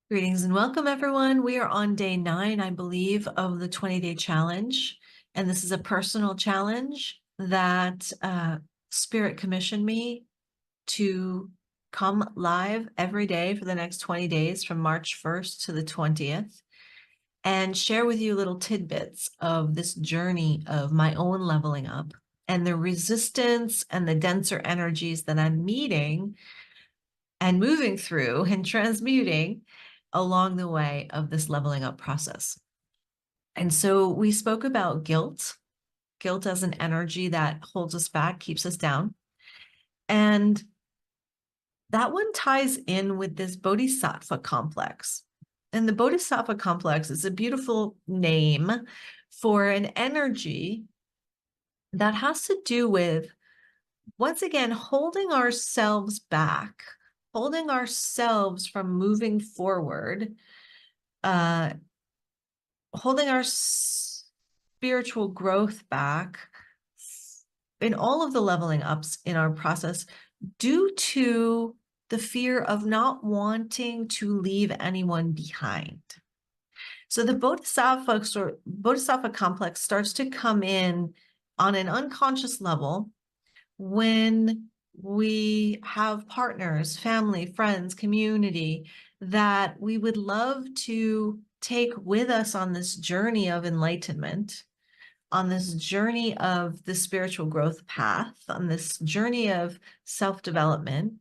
Greetings and welcome, everyone. We are on day 9, I believe, of the 20-day challenge. And this is a personal challenge that Spirit commissioned me to come live every day for the next 20 days from March 1st to the 20th and share with you little tidbits of this journey of my own leveling up and the resistance and the denser energies that I'm meeting and moving through and transmuting along the way of this leveling up process. And so we spoke about guilt as an energy that holds us back, keeps us down. And that one ties in with this bodhisattva complex. And the bodhisattva complex is a beautiful name for an energy that has to do with, once again, holding ourselves back, holding ourselves from moving forward, holding our spiritual growth back in all of the leveling ups in our process due to the fear of not wanting to leave anyone behind. So the bodhisattva complex starts to come in on an unconscious level when we have partners, family, friends, community that we would love to take with us on this journey of enlightenment, on this journey of the spiritual growth path, on this journey of self-development.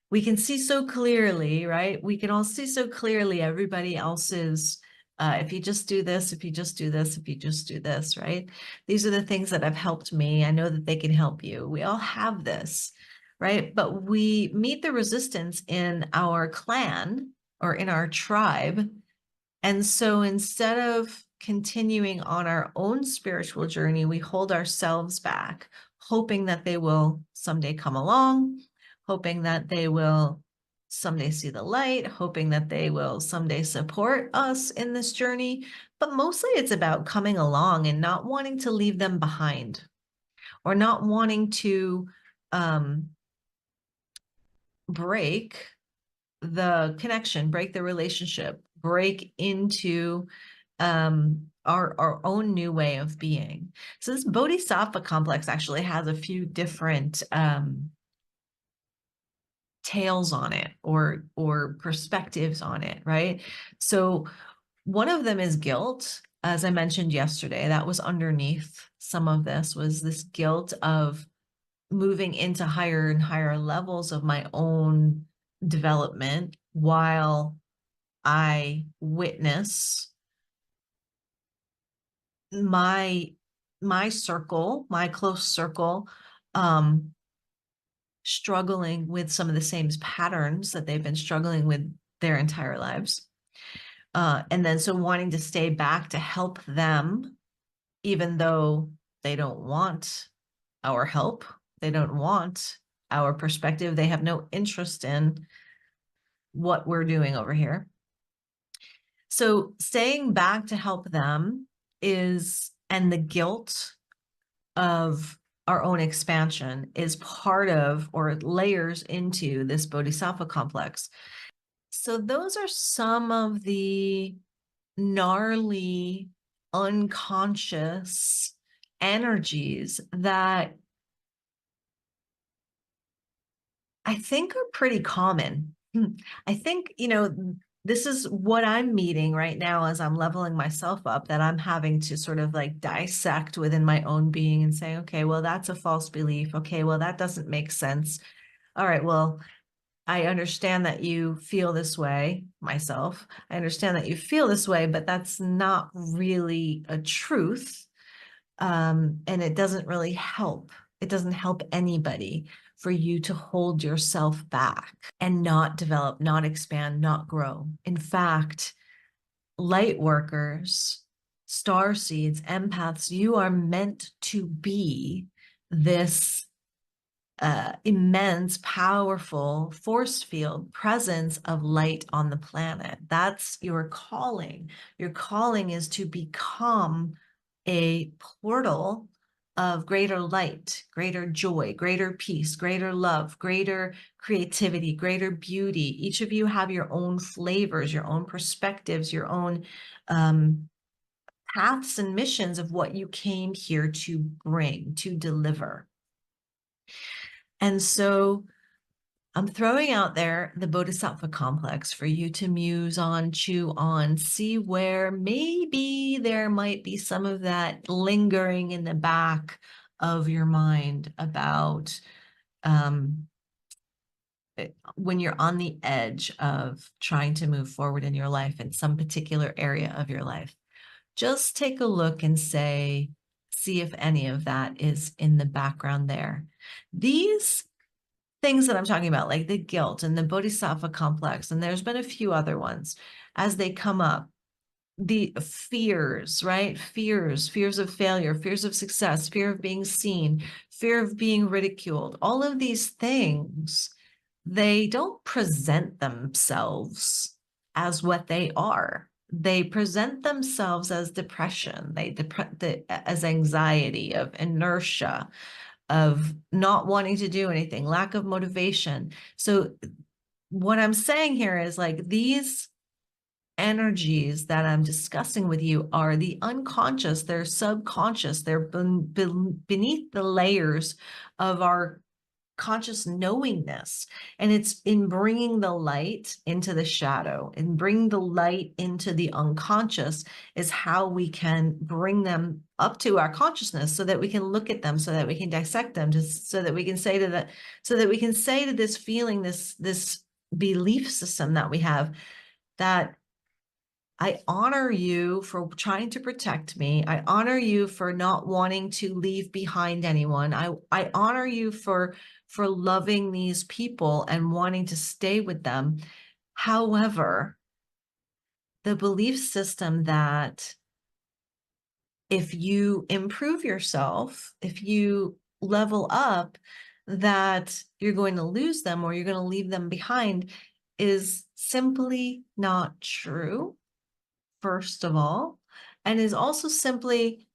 We can see so clearly, right? We can all see so clearly everybody else's, if you just do this, if you just do this, if you just do this, right? These are the things that have helped me. I know that they can help you. We all have this, right? But we meet the resistance in our clan or in our tribe. And so instead of continuing on our own spiritual journey, we hold ourselves back, hoping that they will someday come along, hoping that they will someday see the light, hoping that they will someday support us in this journey. But mostly it's about coming along and not wanting to leave them behind or not wanting to break the connection, break the relationship, break into our own new way of being. So this bodhisattva complex actually has a few different tales on it or perspectives on it, right? So one of them is guilt. As I mentioned yesterday, that was underneath some of this, was this guilt of moving into higher and higher levels of my own development while I witness my circle, my close circle, struggling with some of the same patterns that they've been struggling with their entire lives. And then so wanting to stay back to help them, even though they don't want our help, they don't want our perspective, they have no interest in what we're doing over here. So staying back to help them and the guilt of our own expansion is part of or layers into this bodhisattva complex. So those are some of the gnarly, unconscious energies that I think are pretty common. I think, this is what I'm meeting right now as I'm leveling myself up, that I'm having to sort of like dissect within my own being and say, okay, well, that's a false belief. Okay, well, that doesn't make sense. All right, well, I understand that you feel this way, myself. I understand that you feel this way, but that's not really a truth. And it doesn't really help. It doesn't help anybody for you to hold yourself back and not develop, not expand, not grow. In fact, light workers, star seeds, empaths, you are meant to be this immense, powerful force field presence of light on the planet. That's your calling. Your calling is to become a portal of greater light, greater joy, greater peace, greater love, greater creativity, greater beauty. Each of you have your own flavors, your own perspectives, your own paths and missions of what you came here to bring, to deliver. And so I'm throwing out there the Bodhisattva complex for you to muse on, chew on, see where maybe there might be some of that lingering in the back of your mind about when you're on the edge of trying to move forward in your life in some particular area of your life. Just take a look and see if any of that is in the background there. These things that I'm talking about, like the guilt and the Bodhisattva complex, and there's been a few other ones, as they come up, the fears, right? Fears of failure, fears of success, fear of being seen, fear of being ridiculed, all of these things, they don't present themselves as what they are. They present themselves as depression, as anxiety, of inertia, of not wanting to do anything, lack of motivation. So what I'm saying here is like these energies that I'm discussing with you are the unconscious, they're subconscious, they're beneath the layers of our conscious knowingness. And it's in bringing the light into the shadow and bring the light into the unconscious is how we can bring them up to our consciousness so that we can look at them, so that we can dissect them, so that we can say to this feeling, this belief system that we have, that I honor you for trying to protect me. I honor you for not wanting to leave behind anyone. I honor you for loving these people and wanting to stay with them. However, the belief system that if you improve yourself, if you level up, that you're going to lose them or you're going to leave them behind is simply not true, first of all, and is also simply,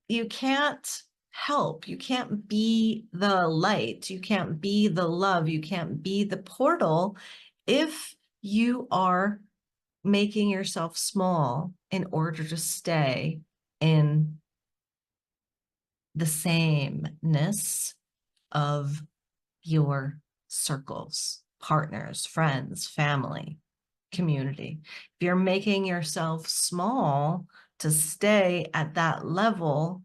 you can't help, you can't be the light, you can't be the love, you can't be the portal if you are making yourself small in order to stay in the sameness of your circles, partners, friends, family, community. If you're making yourself small to stay at that level,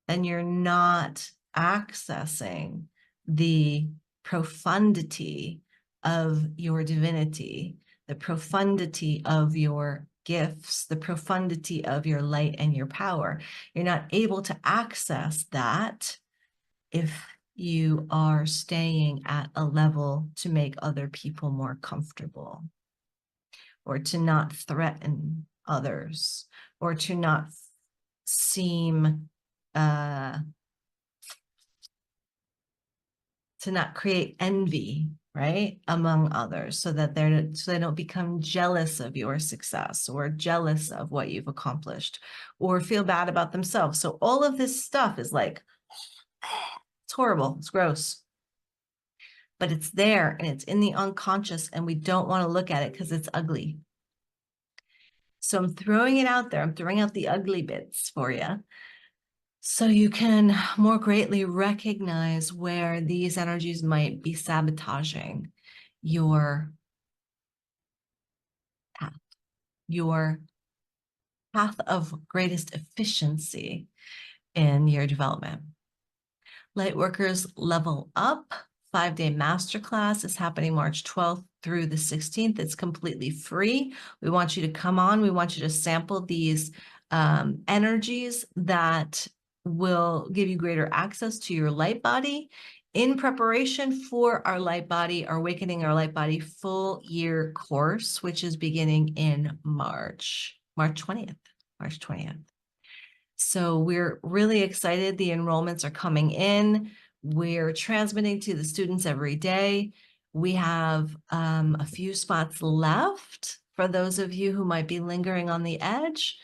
then you're not accessing the profundity of your divinity, the profundity of your gifts, the profundity of your light and your power. You're not able to access that if you are staying at a level to make other people more comfortable, or to not threaten others, or to not seem to not create envy, right, among others, so that they don't become jealous of your success or jealous of what you've accomplished or feel bad about themselves. So all of this stuff is like, it's horrible, it's gross, but it's there and it's in the unconscious, and we don't want to look at it because it's ugly. So I'm throwing it out there. I'm throwing out the ugly bits for you, so you can more greatly recognize where these energies might be sabotaging your path, your path of greatest efficiency in your development. Lightworkers Level Up 5-day masterclass is happening March 12th through the 16th. It's completely free. We want you to come on. We want you to sample these energies that will give you greater access to your light body in preparation for our light body, our Awakening Our Lightbody full year course, which is beginning in March 20th. So we're really excited. The enrollments are coming in. We're transmitting to the students every day. We have a few spots left for those of you who might be lingering on the edge.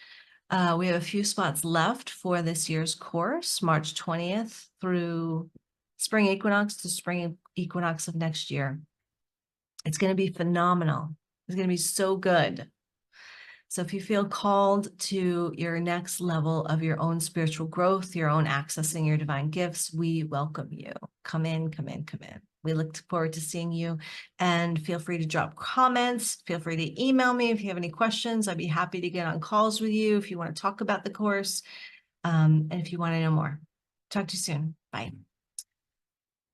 We have a few spots left for this year's course, March 20th through spring equinox to spring equinox of next year. It's going to be phenomenal. It's going to be so good. So if you feel called to your next level of your own spiritual growth, your own accessing your divine gifts, we welcome you. Come in, come in, come in. We look forward to seeing you, and feel free to drop comments. Feel free to email me if you have any questions. I'd be happy to get on calls with you if you want to talk about the course, and if you want to know more. Talk to you soon. Bye.